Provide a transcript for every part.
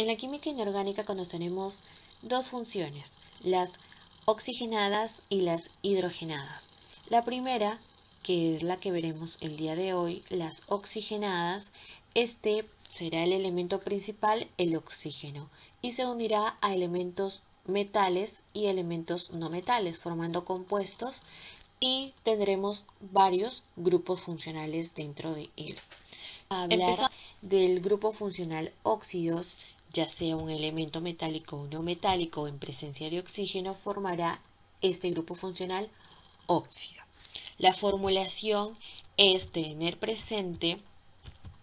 En la química inorgánica conoceremos dos funciones, las oxigenadas y las hidrogenadas. La primera, que es la que veremos el día de hoy, las oxigenadas, será el elemento principal, el oxígeno, y se unirá a elementos metales y elementos no metales, formando compuestos, y tendremos varios grupos funcionales dentro de él. Hablar del grupo funcional óxidos, ya sea un elemento metálico o no metálico en presencia de oxígeno, formará este grupo funcional óxido. La formulación es tener presente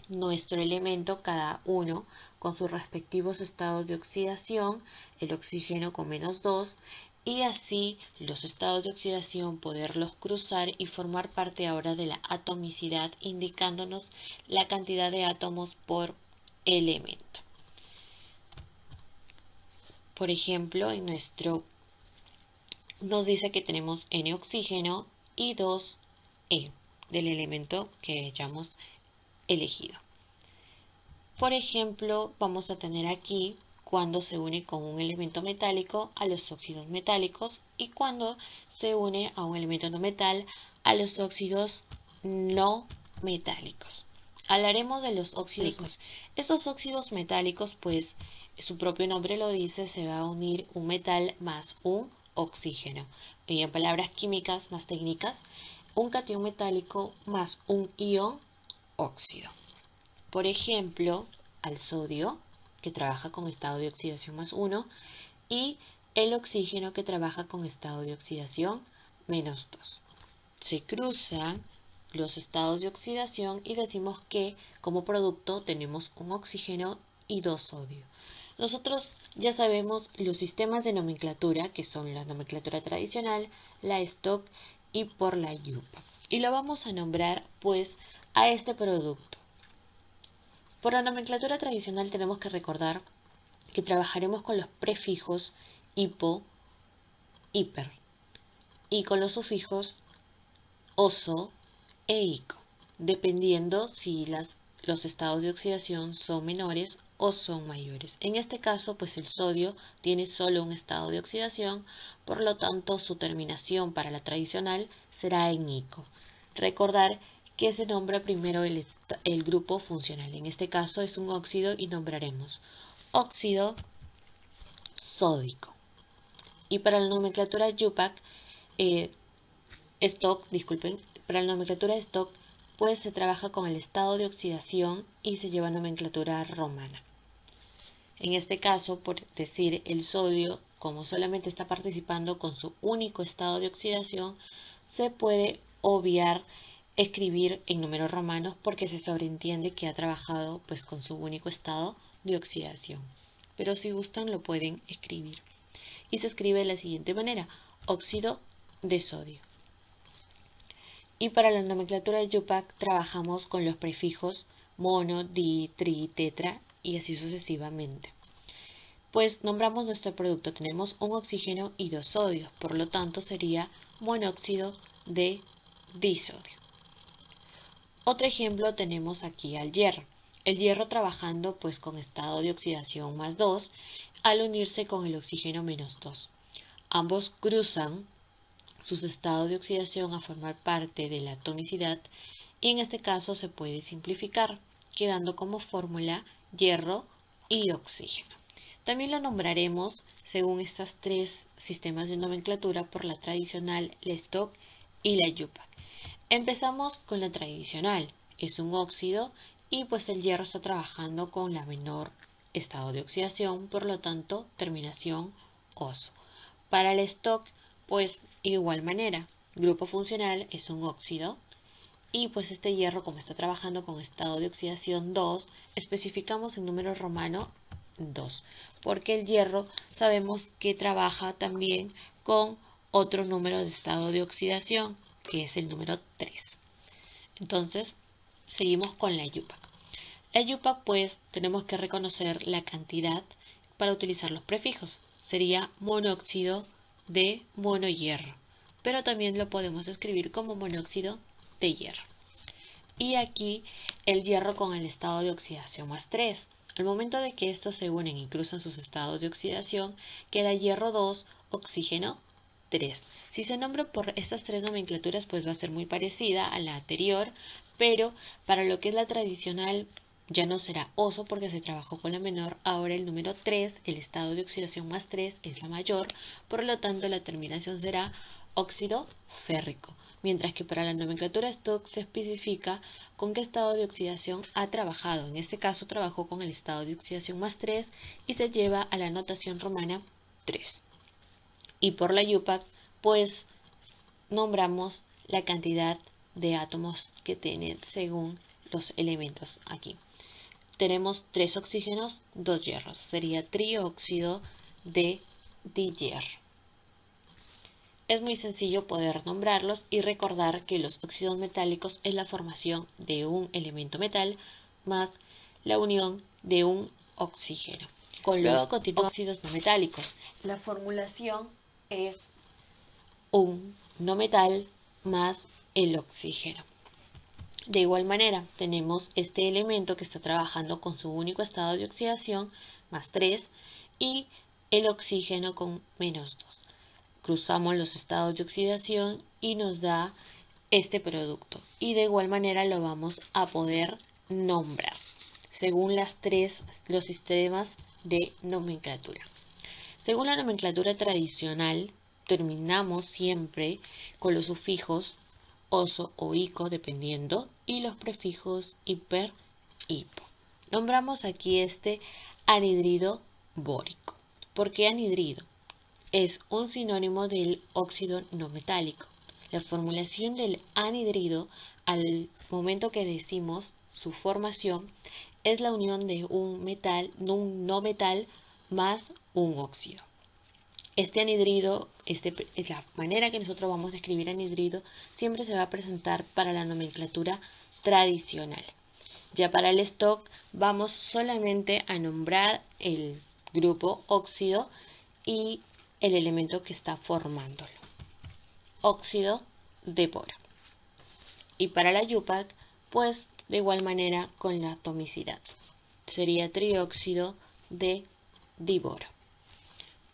nuestro elemento, cada uno con sus respectivos estados de oxidación, el oxígeno con -2, y así los estados de oxidación poderlos cruzar y formar parte ahora de la atomicidad, indicándonos la cantidad de átomos por elemento. Por ejemplo, nos dice que tenemos N oxígeno y 2E del elemento que hayamos elegido. Por ejemplo, vamos a tener aquí cuando se une con un elemento metálico a los óxidos metálicos y cuando se une a un elemento no metal a los óxidos no metálicos. Hablaremos de los óxidos. Estos óxidos metálicos, pues su propio nombre lo dice, se va a unir un metal más un oxígeno. Y en palabras químicas más técnicas, un catión metálico más un ion óxido. Por ejemplo, al sodio, que trabaja con estado de oxidación +1, y el oxígeno, que trabaja con estado de oxidación -2. Se cruzan los estados de oxidación y decimos que como producto tenemos un oxígeno y 2 sodio. Nosotros ya sabemos los sistemas de nomenclatura, que son la nomenclatura tradicional, la Stock y por la IUPAC. Y lo vamos a nombrar pues a este producto. Por la nomenclatura tradicional tenemos que recordar que trabajaremos con los prefijos hipo, hiper, y con los sufijos oso e ico, dependiendo si los estados de oxidación son menores o son mayores. En este caso, pues el sodio tiene solo un estado de oxidación, por lo tanto su terminación para la tradicional será en ico. Recordar que se nombra primero el grupo funcional. En este caso es un óxido y nombraremos óxido sódico. Y para la nomenclatura IUPAC, para la nomenclatura Stock, pues se trabaja con el estado de oxidación y se lleva nomenclatura romana. En este caso, por decir el sodio, como solamente está participando con su único estado de oxidación, se puede obviar escribir en números romanos porque se sobreentiende que ha trabajado pues con su único estado de oxidación. Pero si gustan lo pueden escribir. Y se escribe de la siguiente manera: óxido de sodio. Y para la nomenclatura de IUPAC trabajamos con los prefijos mono, di, tri, tetra y así sucesivamente. Pues nombramos nuestro producto, tenemos un oxígeno y 2 sodios, por lo tanto sería monóxido de disodio. Otro ejemplo tenemos aquí al hierro. El hierro trabajando pues con estado de oxidación +2 al unirse con el oxígeno -2. Ambos cruzan sus estados de oxidación a formar parte de la atomicidad y en este caso se puede simplificar, quedando como fórmula hierro y oxígeno. También lo nombraremos según estos tres sistemas de nomenclatura por la tradicional, la Stock y la IUPAC. Empezamos con la tradicional, es un óxido y pues el hierro está trabajando con la menor estado de oxidación, por lo tanto terminación oso. Para el Stock, pues igual manera, grupo funcional es un óxido y pues este hierro, como está trabajando con estado de oxidación 2, especificamos en número romano 2, porque el hierro sabemos que trabaja también con otro número de estado de oxidación, que es el número 3. Entonces, seguimos con la IUPAC. La IUPAC, pues, tenemos que reconocer la cantidad para utilizar los prefijos. Sería monóxido de monohierro, pero también lo podemos escribir como monóxido de hierro. Y aquí el hierro con el estado de oxidación +3. Al momento de que estos se unen y cruzan sus estados de oxidación, queda hierro 2, oxígeno 3. Si se nombra por estas tres nomenclaturas, pues va a ser muy parecida a la anterior, pero para lo que es la tradicional ya no será oso porque se trabajó con la menor. Ahora el número 3, el estado de oxidación más 3, es la mayor, por lo tanto la terminación será óxido férrico. Mientras que para la nomenclatura Stock se especifica con qué estado de oxidación ha trabajado. En este caso trabajó con el estado de oxidación más 3 y se lleva a la notación romana 3. Y por la UPAC, pues nombramos la cantidad de átomos que tienen según los elementos aquí. Tenemos 3 oxígenos, 2 hierros. Sería trióxido de dihierro. Es muy sencillo poder nombrarlos y recordar que los óxidos metálicos es la formación de un elemento metal más la unión de un oxígeno. Luego continúan óxidos no metálicos. La formulación es un no metal más el oxígeno. De igual manera, tenemos este elemento que está trabajando con su único estado de oxidación, más 3, y el oxígeno con menos 2. Cruzamos los estados de oxidación y nos da este producto. Y de igual manera lo vamos a poder nombrar, según los sistemas de nomenclatura. Según la nomenclatura tradicional, terminamos siempre con los sufijos oso o ico, dependiendo, y los prefijos hiper, hipo. Nombramos aquí este anhidrido bórico. ¿Por qué anhidrido? Es un sinónimo del óxido no metálico. La formulación del anhidrido, al momento que decimos su formación, es la unión de un no metal más un óxido. Este anhidrido, la manera que nosotros vamos a escribir anhidrido, siempre se va a presentar para la nomenclatura tradicional. Ya para el stock vamos solamente a nombrar el grupo óxido y el elemento que está formándolo. Óxido de boro. Y para la UPAC, pues de igual manera con la atomicidad. Sería trióxido de diboro.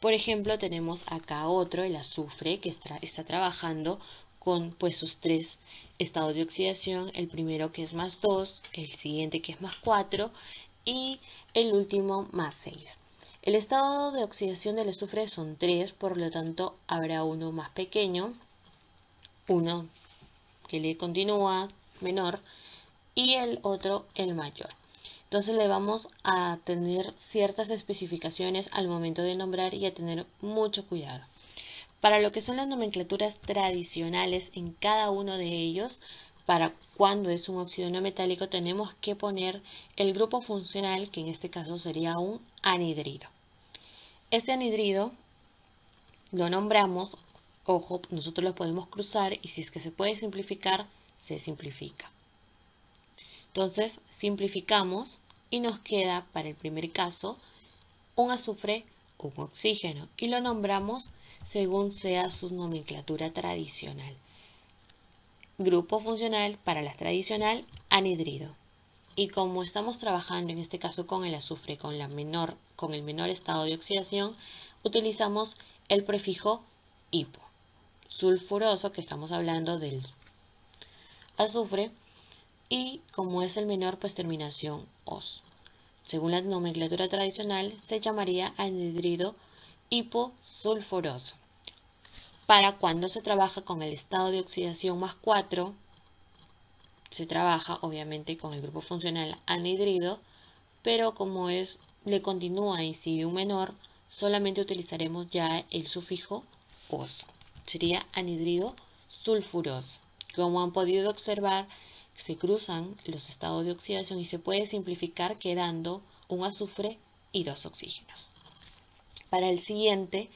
Por ejemplo, tenemos acá otro, el azufre, que está trabajando con pues sus 3 estados de oxidación, el primero que es más 2, el siguiente que es más 4 y el último más 6. El estado de oxidación del azufre son 3, por lo tanto habrá uno más pequeño, uno que le continúa menor y el otro el mayor. Entonces le vamos a tener ciertas especificaciones al momento de nombrar y a tener mucho cuidado. Para lo que son las nomenclaturas tradicionales en cada uno de ellos, para cuando es un óxido no metálico tenemos que poner el grupo funcional, que en este caso sería un anhidrido. Este anhidrido lo nombramos, ojo, nosotros lo podemos cruzar y si es que se puede simplificar, se simplifica. Entonces simplificamos y nos queda para el primer caso un azufre, un oxígeno y lo nombramos según sea su nomenclatura tradicional. Grupo funcional para la tradicional, anhidrido. Y como estamos trabajando en este caso con el azufre con el menor estado de oxidación, utilizamos el prefijo hipo. Sulfuroso, que estamos hablando del azufre, y como es el menor, pues terminación os. Según la nomenclatura tradicional, se llamaría anhidrido hiposulfuroso. Para cuando se trabaja con el estado de oxidación más 4, se trabaja obviamente con el grupo funcional anhidrido, pero como le continúa y sigue un menor, solamente utilizaremos ya el sufijo os. Sería anhidrido sulfuroso. Como han podido observar, se cruzan los estados de oxidación y se puede simplificar quedando un azufre y 2 oxígenos. Para el siguiente,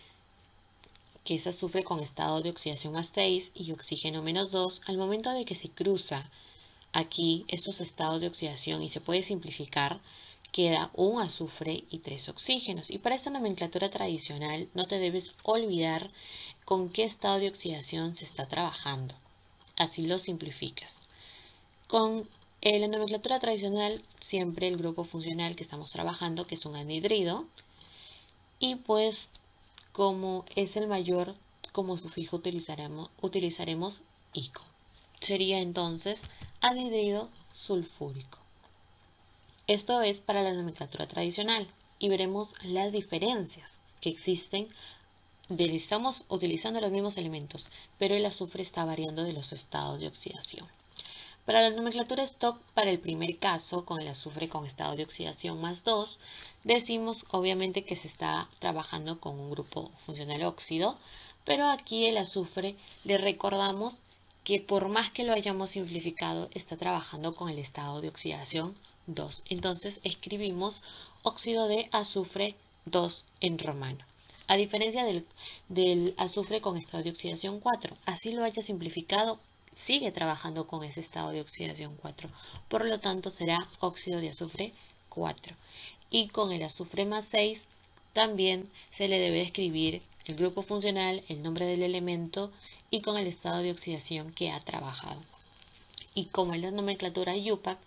que es azufre con estado de oxidación más 6 y oxígeno menos 2, al momento de que se cruza aquí estos estados de oxidación y se puede simplificar, queda un azufre y 3 oxígenos. Y para esta nomenclatura tradicional no te debes olvidar con qué estado de oxidación se está trabajando. Así lo simplificas. Con En la nomenclatura tradicional, siempre el grupo funcional que estamos trabajando, que es un anhidrido, y pues como es el mayor, como sufijo utilizaremos ico. Sería entonces anhidrido sulfúrico. Esto es para la nomenclatura tradicional y veremos las diferencias que existen. Estamos utilizando los mismos elementos, pero el azufre está variando de los estados de oxidación. Para la nomenclatura stock, para el primer caso, con el azufre con estado de oxidación +2, decimos obviamente que se está trabajando con un grupo funcional óxido, pero aquí el azufre le recordamos que por más que lo hayamos simplificado, está trabajando con el estado de oxidación 2. Entonces escribimos óxido de azufre 2 en romano. A diferencia del azufre con estado de oxidación 4, así lo haya simplificado, sigue trabajando con ese estado de oxidación 4. Por lo tanto, será óxido de azufre 4. Y con el azufre +6 también se le debe escribir el grupo funcional, el nombre del elemento y con el estado de oxidación que ha trabajado. Y como en la nomenclatura IUPAC,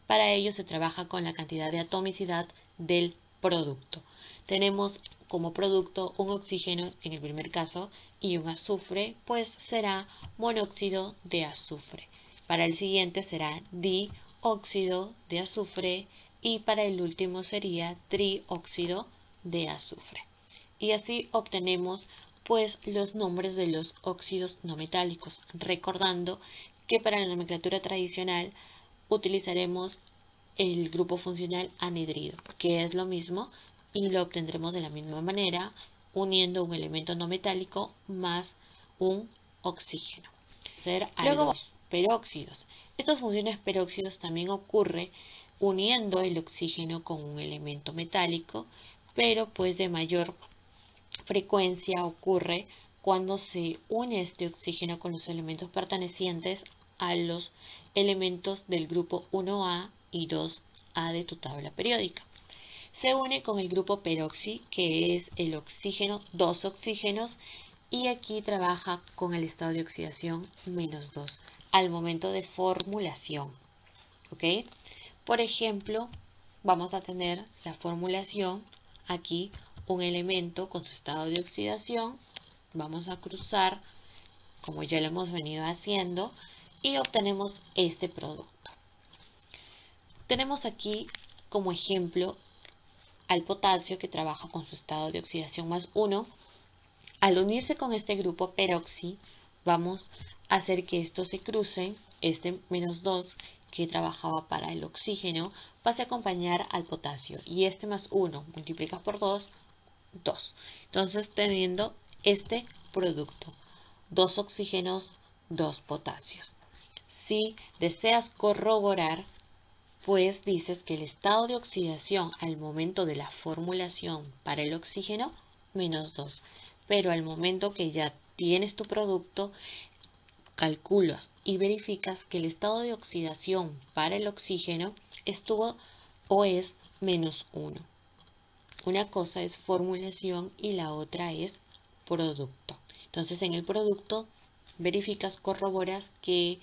para ello se trabaja con la cantidad de atomicidad del producto. Tenemos como producto un oxígeno en el primer caso y un azufre, pues será monóxido de azufre. Para el siguiente será dióxido de azufre y para el último sería trióxido de azufre. Y así obtenemos pues los nombres de los óxidos no metálicos, recordando que para la nomenclatura tradicional utilizaremos el grupo funcional anhidrido, que es lo mismo y lo obtendremos de la misma manera uniendo un elemento no metálico más un oxígeno. Luego, peróxidos. Estos funciones peróxidos también ocurre uniendo el oxígeno con un elemento metálico, pero pues de mayor frecuencia ocurre cuando se une este oxígeno con los elementos pertenecientes a los elementos del grupo 1A y 2A de tu tabla periódica. Se une con el grupo peroxi, que es el oxígeno, dos oxígenos, y aquí trabaja con el estado de oxidación -2 al momento de formulación. ¿Ok? Por ejemplo, vamos a tener la formulación aquí, un elemento con su estado de oxidación. Vamos a cruzar, como ya lo hemos venido haciendo, y obtenemos este producto. Tenemos aquí como ejemplo al potasio que trabaja con su estado de oxidación +1. Al unirse con este grupo peroxi, vamos a hacer que estos se crucen, este -2 que trabajaba para el oxígeno, pase a acompañar al potasio. Y este +1 multiplicas por 2, 2. Entonces teniendo este producto, 2 oxígenos, 2 potasios. Si deseas corroborar, pues dices que el estado de oxidación al momento de la formulación para el oxígeno, -2. Pero al momento que ya tienes tu producto, calculas y verificas que el estado de oxidación para el oxígeno estuvo o es -1. Una cosa es formulación y la otra es producto. Entonces en el producto verificas, corroboras que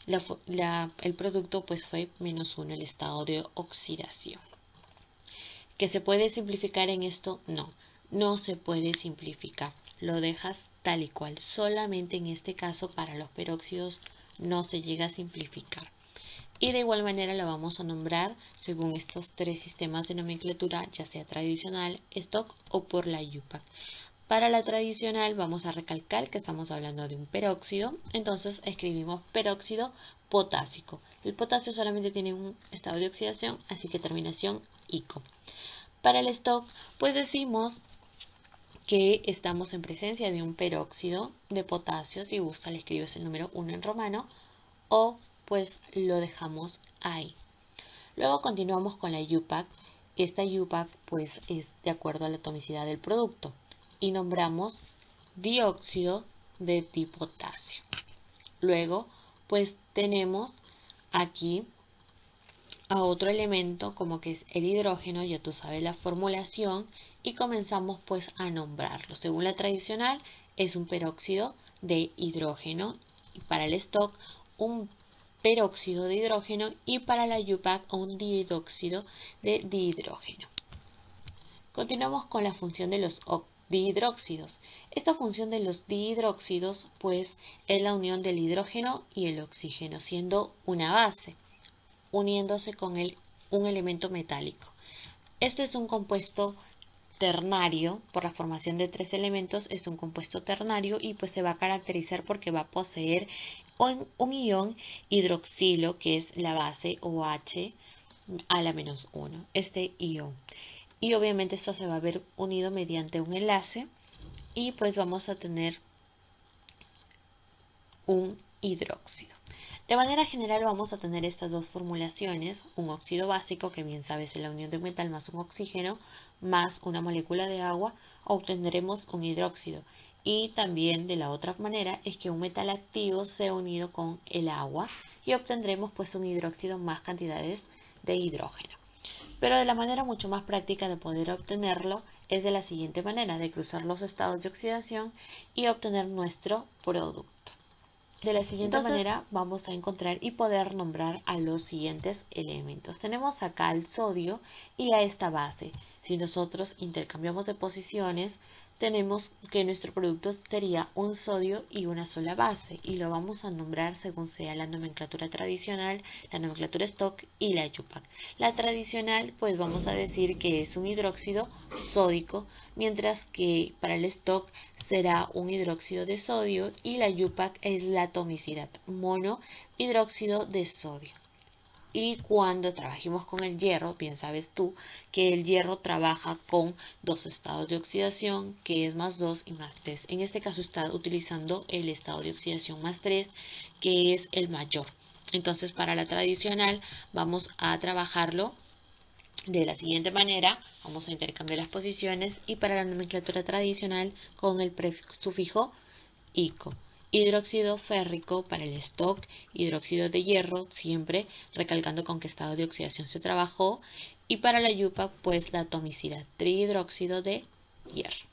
el producto pues fue -1 el estado de oxidación. ¿Que se puede simplificar en esto? No, no se puede simplificar. Lo dejas tal y cual. Solamente en este caso para los peróxidos no se llega a simplificar. Y de igual manera lo vamos a nombrar según estos tres sistemas de nomenclatura, ya sea tradicional, stock o por la IUPAC. Para la tradicional vamos a recalcar que estamos hablando de un peróxido, entonces escribimos peróxido potásico. El potasio solamente tiene un estado de oxidación, así que terminación ico. Para el stock, pues decimos que estamos en presencia de un peróxido de potasio, si gusta le escribes el número 1 en romano, o pues lo dejamos ahí. Luego continuamos con la IUPAC. Esta IUPAC pues es de acuerdo a la atomicidad del producto y nombramos dióxido de dipotasio. Luego pues tenemos aquí a otro elemento como que es el hidrógeno, ya tú sabes la formulación y comenzamos pues a nombrarlo. Según la tradicional es un peróxido de hidrógeno y para el stock un peróxido de hidrógeno y para la UPAC un dihidróxido de dihidrógeno. Continuamos con la función de los dihidróxidos. Esta función de los dihidróxidos pues es la unión del hidrógeno y el oxígeno, siendo una base, uniéndose con un elemento metálico. Este es un compuesto ternario, por la formación de 3 elementos, es un compuesto ternario y pues se va a caracterizar porque va a poseer un ion hidroxilo, que es la base OH a la -1, este ion. Y obviamente esto se va a ver unido mediante un enlace y pues vamos a tener un hidróxido. De manera general vamos a tener estas dos formulaciones, un óxido básico, que bien sabes es la unión de un metal más un oxígeno, más una molécula de agua, obtendremos un hidróxido. Y también de la otra manera es que un metal activo sea unido con el agua y obtendremos pues un hidróxido más cantidades de hidrógeno. Pero de la manera mucho más práctica de poder obtenerlo es de la siguiente manera, de cruzar los estados de oxidación y obtener nuestro producto. De la siguiente manera vamos a encontrar y poder nombrar a los siguientes elementos. Tenemos acá al sodio y a esta base. Si nosotros intercambiamos de posiciones, tenemos que nuestro producto sería un sodio y una sola base. Y lo vamos a nombrar según sea la nomenclatura tradicional, la nomenclatura Stock y la UPAC. La tradicional, pues vamos a decir que es un hidróxido sódico, mientras que para el Stock será un hidróxido de sodio y la UPAC es la atomicidad, monohidróxido de sodio. Y cuando trabajemos con el hierro, bien sabes tú que el hierro trabaja con dos estados de oxidación, que es +2 y +3. En este caso está utilizando el estado de oxidación +3, que es el mayor. Entonces para la tradicional vamos a trabajarlo de la siguiente manera, vamos a intercambiar las posiciones y para la nomenclatura tradicional con el sufijo ico. Hidróxido férrico para el Stock, hidróxido de hierro, siempre recalcando con qué estado de oxidación se trabajó, y para la UPA pues la atomicidad, trihidróxido de hierro.